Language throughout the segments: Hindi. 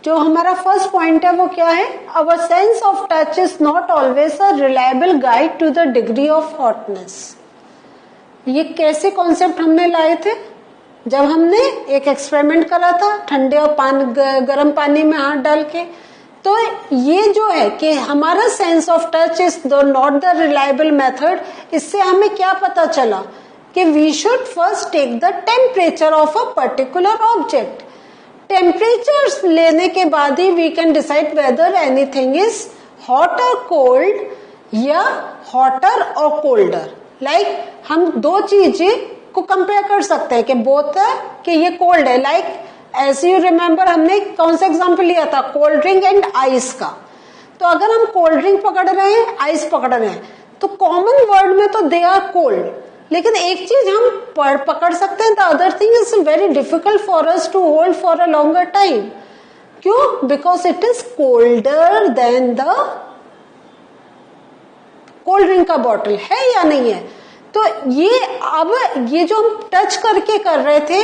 जो हमारा फर्स्ट पॉइंट है वो क्या है, our sense of touch is not always a reliable guide to the degree of hotness. ये कैसे कॉन्सेप्ट हमने लाए थे, जब हमने एक एक्सपेरिमेंट करा था ठंडे और गर्म पानी में हाथ डाल के। तो ये जो है कि हमारा sense of touch is not the reliable method, इससे हमें क्या पता चला कि we should first take the temperature of a particular object. Temperature लेने के बाद ही we can decide whether anything is hot और कोल्ड या हॉटर और कोल्डर। लाइक हम दो चीजें को कंपेयर कर सकते हैं कि बोथ है कि ये कोल्ड है। लाइक एज यू रिमेम्बर हमने कौन सा एग्जांपल लिया था, कोल्ड ड्रिंक एंड आइस का। तो अगर हम कोल्ड ड्रिंक पकड़ रहे हैं, आइस पकड़ रहे हैं, तो कॉमन वर्ड में तो दे आर कोल्ड, लेकिन एक चीज हम पकड़ सकते हैं, the other thing is very difficult for us to hold for a longer time. क्यों? Because it is colder than the cold drink का बॉटल, है या नहीं है। तो ये अब ये जो हम टच करके कर रहे थे,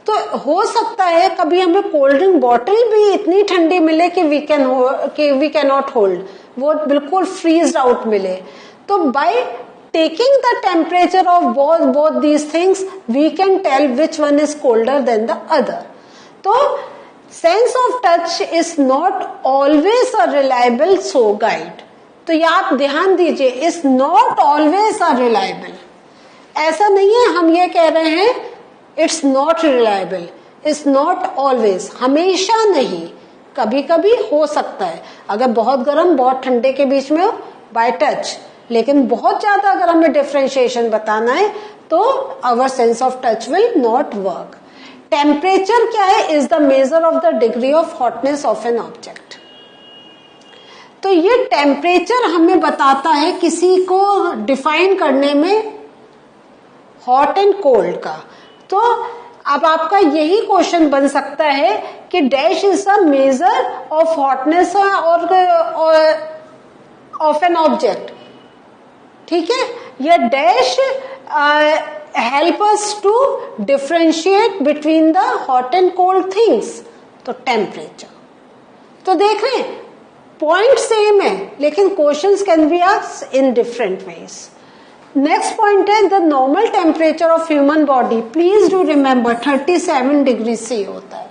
तो हो सकता है कभी हमें कोल्ड ड्रिंक बॉटल भी इतनी ठंडी मिले कि वी कैन नॉट होल्ड, वो बिल्कुल फ्रीज आउट मिले। तो bye taking the temperature of both these things we can tell which one is colder than the other. तो sense of touch is not always a reliable show guide. तो ये आप ध्यान दीजिए, is not always a reliable, ऐसा नहीं है हम ये कह रहे हैं it's not reliable, it's not always, हमेशा नहीं, कभी कभी हो सकता है अगर बहुत गर्म बहुत ठंडे के बीच में हो बाय टच, लेकिन बहुत ज्यादा अगर हमें डिफरेंशिएशन बताना है तो our sense of touch will not work. Temperature क्या है, is the measure of the degree of hotness of an object. तो ये टेम्परेचर हमें बताता है किसी को डिफाइन करने में हॉट एंड कोल्ड का। तो अब आपका यही क्वेश्चन बन सकता है कि dash is the measure of hotness और ऑफ एन ऑब्जेक्ट, ठीक है। यह dash help us to differentiate between the hot and cold things. तो टेम्परेचर, तो देख रहे हैं पॉइंट सेम है लेकिन questions can be asked in different ways. Next point है the normal temperature of human body, please do remember 37 degree C होता है,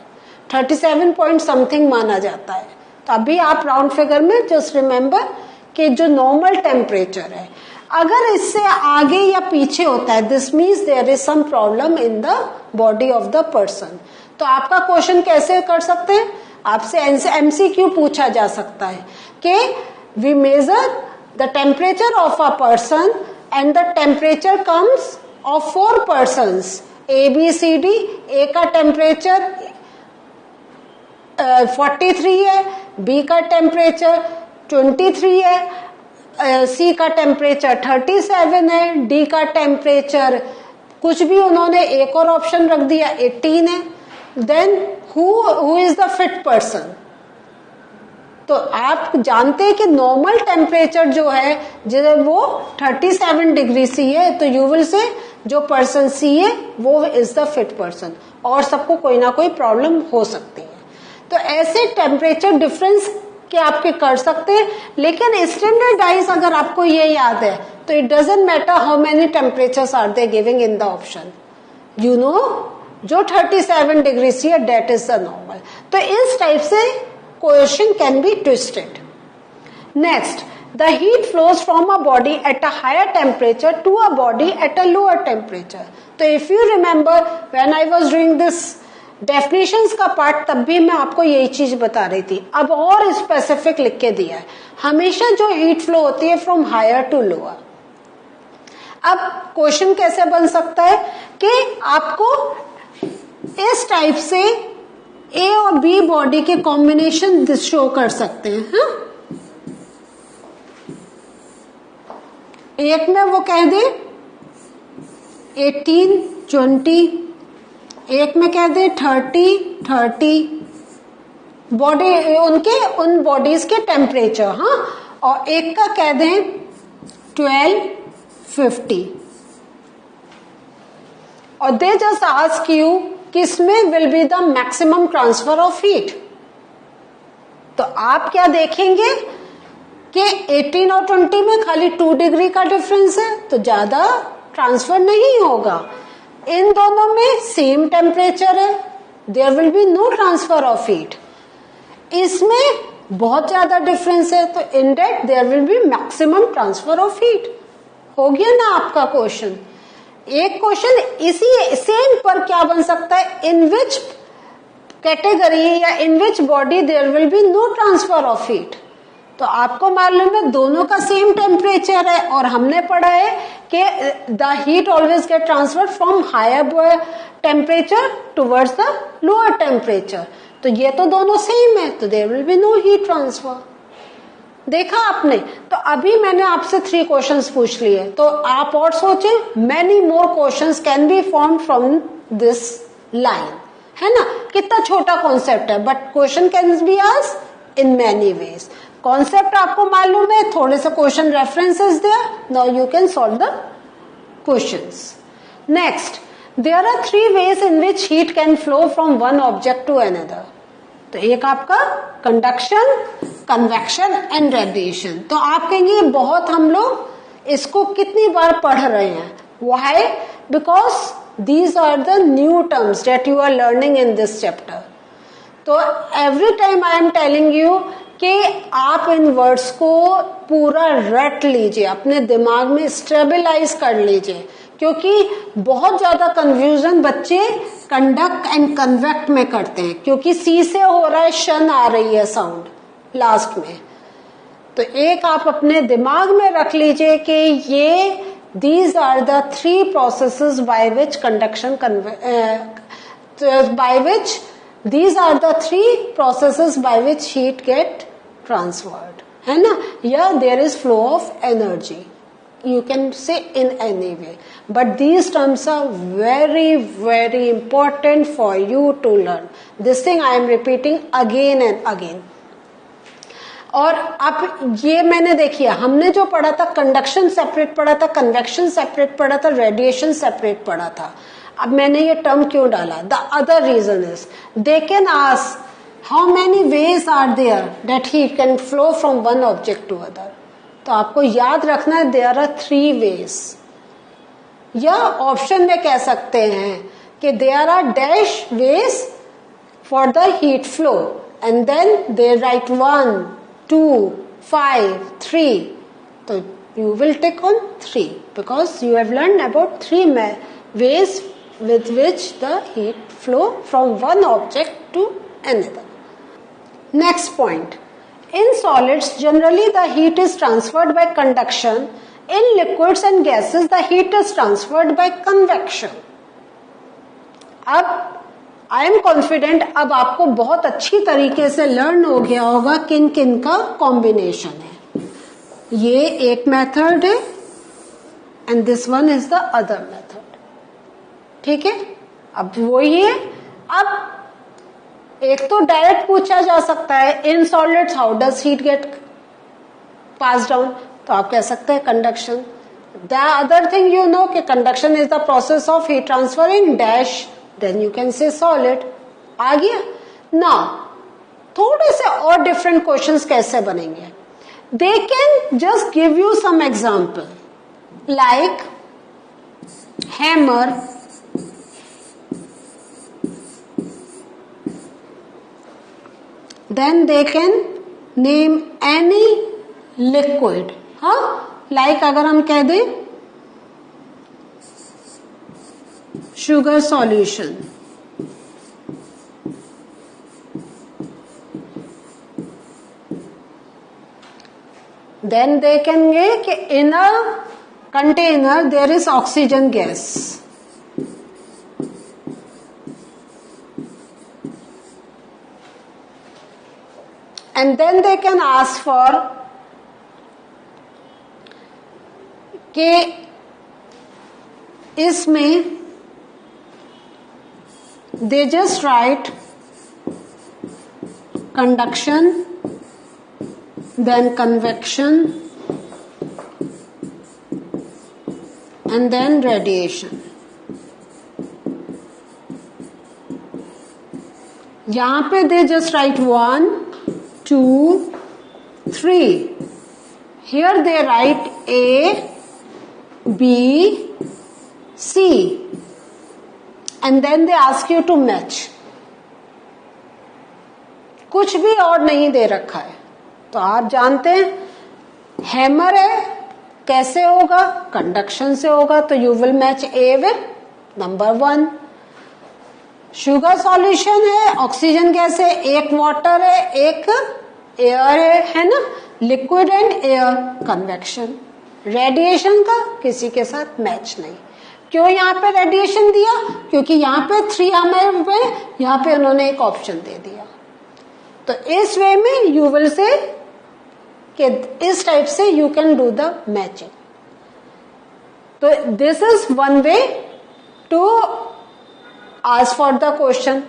37 पॉइंट समथिंग माना जाता है। तो अभी आप राउंड फिगर में जस्ट रिमेम्बर कि जो नॉर्मल टेम्परेचर है अगर इससे आगे या पीछे होता है, this means there is some problem in the body of the person. तो आपका क्वेश्चन कैसे कर सकते हैं, आपसे एमसीक्यू पूछा जा सकता है कि we measure the temperature of a person and the temperature comes of 4 persons ABCD। A का टेम्परेचर 43 है, बी का टेम्परेचर 23 है, सी का टेम्परेचर 37 है, डी का टेम्परेचर कुछ भी उन्होंने एक और ऑप्शन रख दिया 18 है। Then who is the fit person. तो आप जानते हैं कि नॉर्मल टेम्परेचर जो है जब वो 37 डिग्री सी है तो यू विल से जो पर्सन सी है वो इज द फिट पर्सन, और सबको कोई ना कोई प्रॉब्लम हो सकती है। तो ऐसे टेम्परेचर डिफरेंस कि आपके कर सकते हैं, लेकिन स्टैंडर्डाइज अगर आपको ये याद है तो it doesn't matter how many temperatures are they giving in the option, you know जो 37 डिग्री सी है दैट इज द नॉर्मल। तो इस टाइप से question can be twisted. Next, the heat flows from a body at a higher temperature to a body at a lower temperature. तो if you remember when I was doing this definitions का पार्ट तब भी मैं आपको यही चीज बता रही थी, अब और स्पेसिफिक लिख के दिया है। हमेशा जो हीट फ्लो होती है फ्रॉम हायर टू लोअर। अब क्वेश्चन कैसे बन सकता है कि आपको इस टाइप से ए और बी बॉडी के कॉम्बिनेशन शो कर सकते हैं। हाँ? एक में वो कह दे 18, 20, एक में कह दे 30, 30 बॉडी उन बॉडीज के टेम्परेचर। हाँ, और एक का कह दें 12, 50 और दे जस्ट आस्क यू किसमें will be the maximum transfer of heat. तो आप क्या देखेंगे कि 18 और 20 में खाली 2 डिग्री का डिफरेंस है, तो ज्यादा ट्रांसफर नहीं होगा। इन दोनों में सेम टेम्परेचर है, there will be no transfer of heat. इसमें बहुत ज्यादा डिफरेंस है, तो in that there will be maximum transfer of heat. हो गया ना आपका क्वेश्चन। एक क्वेश्चन इसी सेम पर क्या बन सकता है, इन विच कैटेगरी या in which body there will be no transfer of heat. तो आपको मालूम है दोनों का सेम टेम्परेचर है, और हमने पढ़ा है कि the heat always get transfer from higher temperature towards the lower temperature. तो ये तो दोनों सेम है, तो there will be no heat transfer. देखा आपने। तो अभी मैंने आपसे 3 क्वेश्चंस पूछ लिए, तो आप और सोचें, many more questions can be form from this line, है ना। कितना छोटा कॉन्सेप्ट है, but question can be asked in many ways. Concept आपको मालूम है, थोड़े से question references there, now you can solve the questions. Next, there are 3 ways in which heat can flow from one object to another. तो एक आपका कंडक्शन, कन्वेक्शन एंड रेडिएशन। तो आप कहेंगे बहुत हम लोग इसको कितनी बार पढ़ रहे हैं, why? Because these are the new terms that you are learning in this chapter. तो every time I am telling you कि आप इन वर्ड्स को पूरा रट लीजिए, अपने दिमाग में स्टेबलाइज कर लीजिए, क्योंकि बहुत ज्यादा कंफ्यूजन बच्चे कंडक्ट एंड कन्वेक्ट में करते हैं, क्योंकि सी से हो रहा है, शन आ रही है साउंड लास्ट में। तो एक आप अपने दिमाग में रख लीजिए कि ये these are the 3 processes by which conduction by which these are the 3 processes by which heat get transferred, है ना। या there is flow of energy, you can say in any way, but these terms are very very important for you to learn. This thing I am repeating again and again. और अब ये मैंने देखिए, हमने जो पढ़ा था कंडक्शन सेपरेट पढ़ा था, कन्वेक्शन सेपरेट पढ़ा था, रेडिएशन सेपरेट पढ़ा था। अब मैंने ये टर्म क्यों डाला? The other reason is they can ask how many ways are there that he can flow from one object to other. तो आपको याद रखना है देयर आर 3 वेज, या ऑप्शन में कह सकते हैं कि there are dash ways for the heat flow, and then they write 1, 2, 5, 3. तो you will tick on 3 because you have learned about 3 ways with which the heat flow from one object to another. Next point. In solids, generally the heat is transferred by conduction. In liquids and gases, the heat is transferred by convection. अब I am confident अब आपको बहुत अच्छी तरीके से लर्न हो गया होगा किन किन का कॉम्बिनेशन है। ये एक मेथड है and this one is the other method. ठीक है, अब वही है। अब एक तो डायरेक्ट पूछा जा सकता है, in solids how does heat get pass down, तो आप कह सकते हैं conduction. The other thing you know कि conduction is the process of heat transfer in dash, then you can say solid. आ गया ना। थोड़े से और डिफरेंट क्वेश्चंस कैसे बनेंगे, they can just give you some example like hammer, then they can name any liquid. हाँ, like अगर हम कह दें sugar solution, then they can say कि in a container there is oxygen gas. And then they can ask for कि इसमें they just write conduction, then convection, and then radiation. यहाँ पे they just write 1, 2, 3. Here they write A, B, C. And then they ask you to match. कुछ भी और नहीं दे रखा है. तो आप जानते हैं हैमर है, कैसे होगा? कंडक्शन से होगा. तो you will match A with number 1. Sugar solution है, ऑक्सीजन गैस है, एक वाटर है, एक एयर है ना? Liquid and air, convection. Radiation का किसी के साथ मैच नहीं. क्यों यहाँ पे रेडिएशन दिया? क्योंकि यहाँ पे 3 हैमर में, यहाँ पे उन्होंने एक ऑप्शन दे दिया. तो इस वे में यू विल से कि इस टाइप से you can do the matching. तो this is one way to ask for the question.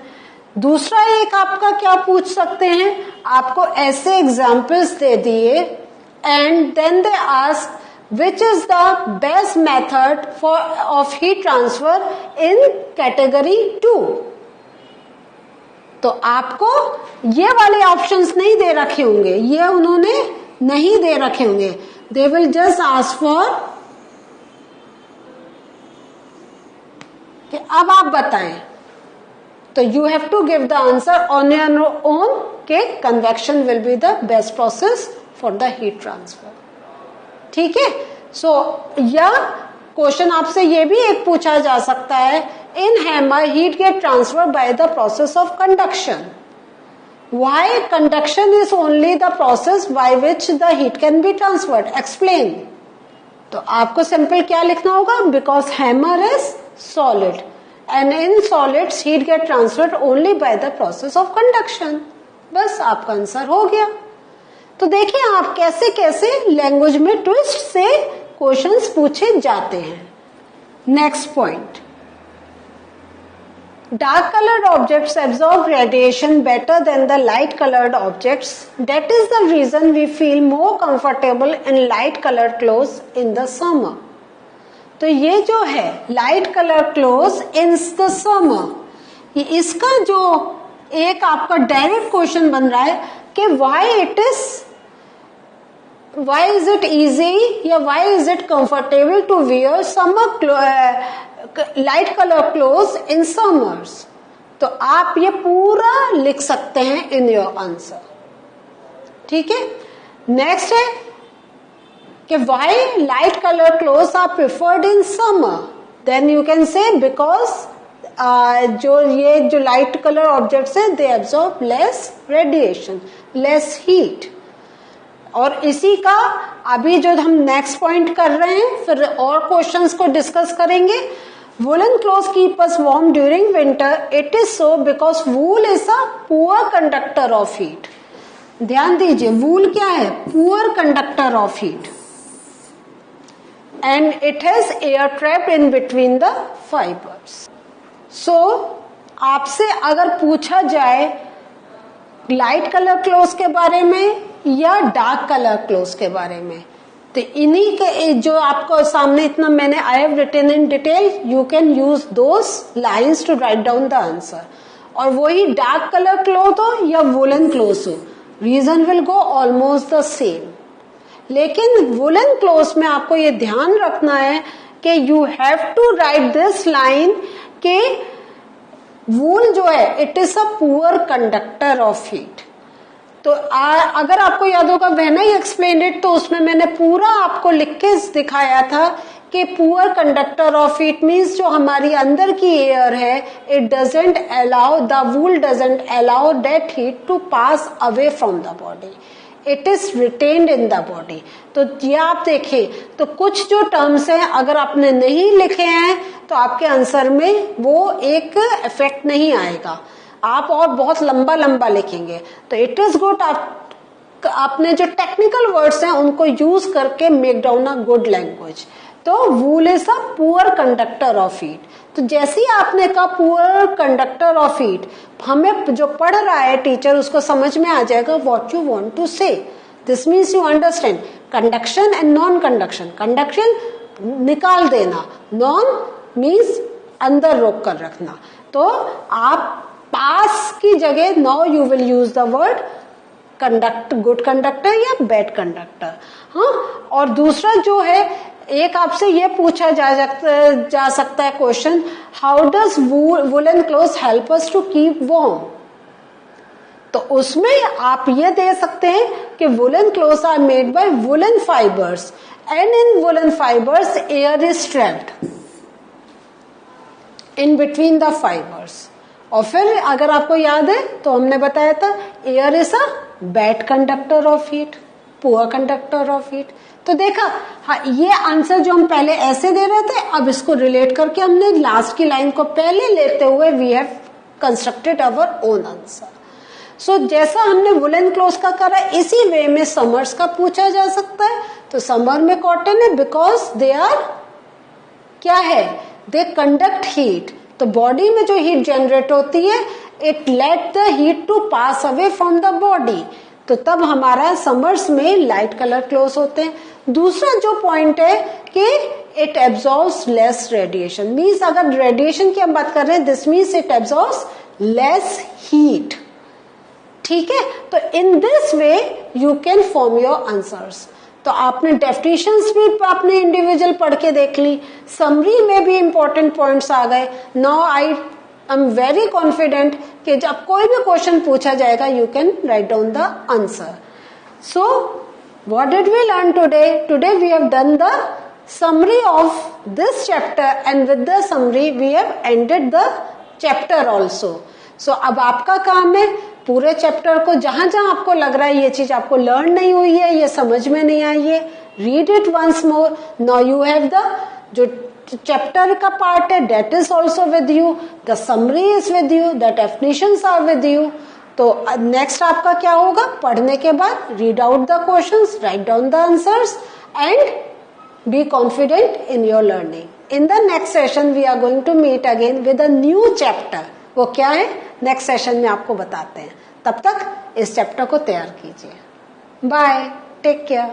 दूसरा एक आपका क्या पूछ सकते हैं, आपको ऐसे एग्जाम्पल्स दे दिए and then they ask which is the best method for of heat transfer in category 2. तो आपको ये वाले ऑप्शंस नहीं दे रखे होंगे, ये उन्होंने नहीं दे रखे होंगे. They will just ask for कि अब आप बताएं. तो you have to give the answer on your own के convection will be the best process for the heat transfer. ठीक है. सो या क्वेश्चन आपसे ये भी एक पूछा जा सकता है, in hammer heat get transfer by the process of conduction. Why conduction is only the process by which the heat can be transferred, explain. तो आपको सिंपल क्या लिखना होगा, because hammer is solid and in solids heat get transferred only by the process of conduction. बस आपका आंसर हो गया. तो देखिए आप कैसे कैसे लैंग्वेज में ट्विस्ट से क्वेश्चंस पूछे जाते हैं. Next point, dark colored objects absorb radiation better than the light colored objects. That is the reason we feel more comfortable in light colored clothes in the summer. तो ये जो है light colour cloth in the summer, इसका जो एक आपका डायरेक्ट क्वेश्चन बन रहा है कि व्हाई इज इट इजी या why is it comfortable to wear summer light colour cloth in summers. तो आप ये पूरा लिख सकते हैं इन योर आंसर. ठीक है. नेक्स्ट है कि why light color clothes are preferred in summer. Then you can say because जो light color objects है they absorb less radiation, less heat. और इसी का अभी जो हम नेक्स्ट पॉइंट कर रहे हैं, फिर और क्वेश्चंस को डिस्कस करेंगे. Woolen clothes keep us warm during winter. It is so because wool is a poor conductor of heat. ध्यान दीजिए, wool क्या है? Poor conductor of heat. And it has air trapped in between the fibers. So आपसे अगर पूछा जाए लाइट कलर क्लोथ्स के बारे में या डार्क कलर क्लोथ्स के बारे में, तो इन्हीं के जो आपको सामने इतना मैंने I have written in detail, you can use those lines to write down the answer. और वही डार्क कलर क्लोथ हो या वुलन क्लोथ हो, reason will go almost the same. लेकिन वुलन क्लोथ्स में आपको ये ध्यान रखना है कि you have to write this line के वूल जो है it is a poor conductor of heat. तो अगर आपको याद होगा व्हेन आई एक्सप्लेन्ड इट, तो उसमें मैंने पूरा आपको लिख के दिखाया था कि poor conductor of heat means जो हमारी अंदर की एयर है, it doesn't allow, the wool doesn't allow that heat to pass away from the body, it is retained in the body. तो ये आप देखें, तो कुछ जो टर्म्स हैं अगर आपने नहीं लिखे हैं तो आपके आंसर में वो एक इफेक्ट नहीं आएगा, आप और बहुत लंबा लंबा लिखेंगे. तो इट इज गुड आपने जो टेक्निकल वर्ड्स हैं उनको यूज करके make down a good language. तो wool is a poor conductor of heat. तो जैसे ही आपने कहा पुअर कंडक्टर ऑफ हीट, हमें जो पढ़ रहा है टीचर उसको समझ में आ जाएगा व्हाट यू वांट टू से. This means you understand conduction and non conduction. Conduction निकाल देना, नॉन मीन्स अंदर रोक कर रखना. तो आप पास की जगह now you will use the word good conductor या बैड कंडक्टर। हाँ, और दूसरा जो है, एक आपसे ये पूछा जा सकता है question, how does woollen cloth help us to keep warm. तो उसमें आप ये दे सकते हैं कि woollen clothes are made by woollen fibres and in woollen fibres air is trapped in between the fibres. और फिर अगर आपको याद है तो हमने बताया था air is a bad conductor of heat, poor conductor of heat. तो देखा, हाँ, ये आंसर जो हम पहले ऐसे दे रहे थे, अब इसको रिलेट करके हमने लास्ट की लाइन को पहले लेते हुए we have constructed our own answer. So जैसा हमने वुलन क्लोथ का करा, इसी वे में समर्स का पूछा जा सकता है। तो समर में कॉटन है बिकॉज दे आर क्या है, दे कंडक्ट हीट। तो बॉडी में जो हीट जनरेट होती है, it let the heat to pass away from the body. तो तब हमारा समर्स में लाइट कलर क्लोथ होते हैं। दूसरा जो पॉइंट है कि it absorbs less radiation, means अगर रेडिएशन की हम बात कर रहे हैं, this means it absorbs less heat. ठीक है, तो in this way you can form your answers. तो आपने डेफिनेशंस भी आपने इंडिविजुअल पढ़ के देख ली, समरी में भी इंपॉर्टेंट पॉइंट्स आ गए। Now I am very confident कि जब कोई भी क्वेश्चन पूछा जाएगा you can write down the answer. So what did we learn today? Today we have done the summary of this chapter and with the summary we have ended the chapter also. So अब आपका काम है पूरे चैप्टर को, जहां जहां आपको लग रहा है ये चीज आपको लर्न नहीं हुई है, ये समझ में नहीं आई है, read it once more. Now you have the जो चैप्टर का पार्ट है that is also with you, the summary is with you, the definitions are with you. तो नेक्स्ट आपका क्या होगा, पढ़ने के बाद read out the questions, write down the answers and be confident in your learning. In the next session we are going to meet again with a new chapter. वो क्या है नेक्स्ट सेशन में आपको बताते हैं। तब तक इस चैप्टर को तैयार कीजिए। Bye, take care.